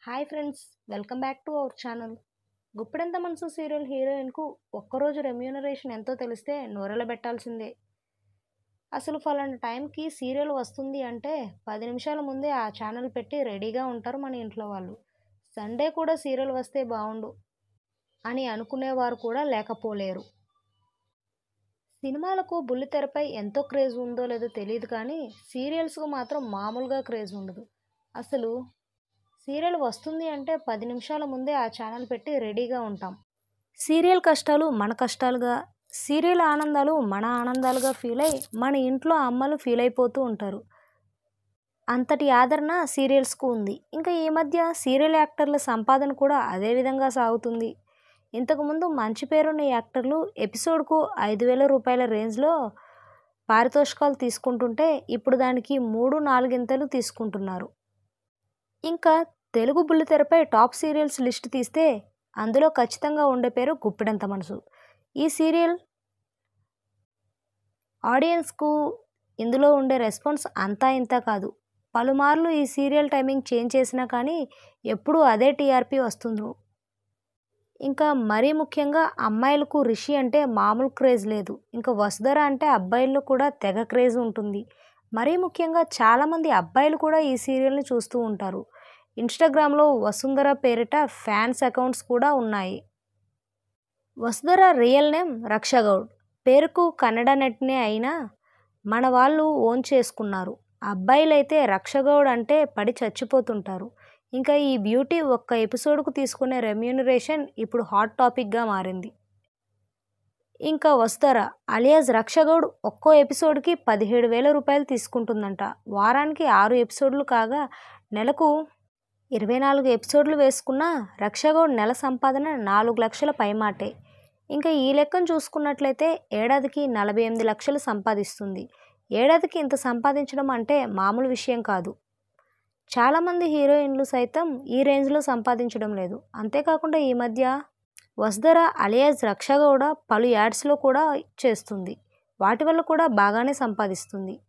Hi friends, welcome back to our channel. Guppedantha మనసు serial హీరోయిన్కు ఒక్కరోజు remuneration ఎంతో తెలిస్తే నోరెళ్ళబెట్టాల్సిందే. అసలు ఫలానా టైంకి సీరియల్ వస్తుంది అంటే 10 నిమిషాల ముందే ఆ ఛానల్ పెట్టి రెడీగా ఉంటారు మన ఇంట్లో వాళ్ళు. సండే కూడా సీరియల్ వస్తే బాగుండు అని అనుకునేవారు కూడా లేకపోలేరు. సినిమాలకు బుల్లితెరపై ఎంతో క్రేజ్ ఉందో లేదో తెలియదు కానీ సీరియల్స్కు మాత్రం మామూలుగా క్రేజ్ ఉండదు. అసలు సీరియల్ వస్తుంది అంటే 10 నిమిషాల ముందే ఆ ఛానల్ పెట్టి రెడీగా ఉంటాం. సీరియల్ కష్టాలు మన కష్టాలుగా, సీరియల్ ఆనందాలు మన ఆనందాలుగా ఫీల్ అయి మన ఇంట్లో అమ్మలు ఫీల్ అయిపోతూ ఉంటారు. అంతటి ఆదరణ సీరియల్స్కు ఉంది. ఇంకా ఈ మధ్య సీరియల్ యాక్టర్ల సంపాదన కూడా అదే విధంగా సాగుతుంది. ఇంతకుముందు మంచి పేరున్న యాక్టర్లు ఎపిసోడ్కు 5,000 రూపాయల రేంజ్లో పారితోషికాలు తీసుకుంటుంటే ఇప్పుడు దానికి 3-4 ఇంతలు తీసుకుంటున్నారు. ఇంకా తెలుగు బుల్లితెరపై టాప్ సీరియల్స్ లిస్ట్ తీస్తే అందులో ఖచ్చితంగా ఉండే పేరు గుప్పెడంత మనసు. ఈ సీరియల్ ఆడియన్స్కు ఇందులో ఉండే రెస్పాన్స్ అంతా ఇంతా కాదు. పలుమార్లు ఈ సీరియల్ టైమింగ్ చేంజ్ చేసినా కానీ ఎప్పుడూ అదే టీఆర్పీ వస్తుంది. ఇంకా మరీ ముఖ్యంగా అమ్మాయిలకు రిషి అంటే మామూలు క్రేజ్ లేదు. ఇంకా వసుధర అంటే అబ్బాయిల్లో కూడా తెగ క్రేజ్ ఉంటుంది. మరీ ముఖ్యంగా చాలామంది అబ్బాయిలు కూడా ఈ సీరియల్ని చూస్తూ ఉంటారు. ఇన్స్టాగ్రామ్లో వసుంధర పేరిట ఫ్యాన్స్ అకౌంట్స్ కూడా ఉన్నాయి. వసుధర రియల్ నేమ్ రక్ష గౌడ్. పేరుకు కన్నడ నటినే అయినా మన వాళ్ళు ఓన్ చేసుకున్నారు. అబ్బాయిలైతే రక్ష గౌడ్ అంటే పడి చచ్చిపోతుంటారు. ఇంకా ఈ బ్యూటీ ఒక్క ఎపిసోడ్కు తీసుకునే రెమ్యూనరేషన్ ఇప్పుడు హాట్ టాపిక్గా మారింది. ఇంకా వసుధర అలియాస్ రక్ష గౌడ్ ఒక్కో ఎపిసోడ్కి 17,000 రూపాయలు తీసుకుంటుందంట. వారానికి 6 ఎపిసోడ్లు కాగా నెలకు 24 ఎపిసోడ్లు వేసుకున్న రక్ష గౌడ్ నెల సంపాదన 4 లక్షల పైమాటే. ఇంకా ఈ లెక్కను చూసుకున్నట్లయితే ఏడాదికి 48 లక్షలు సంపాదిస్తుంది. ఏడాదికి ఇంత సంపాదించడం అంటే మామూలు విషయం కాదు. చాలామంది హీరోయిన్లు సైతం ఈ రేంజ్లో సంపాదించడం లేదు. అంతేకాకుండా ఈ మధ్య వసుధర అలియాస్ రక్ష గౌడ పలు యాడ్స్లో కూడా చేస్తుంది. వాటి వల్ల కూడా బాగానే సంపాదిస్తుంది.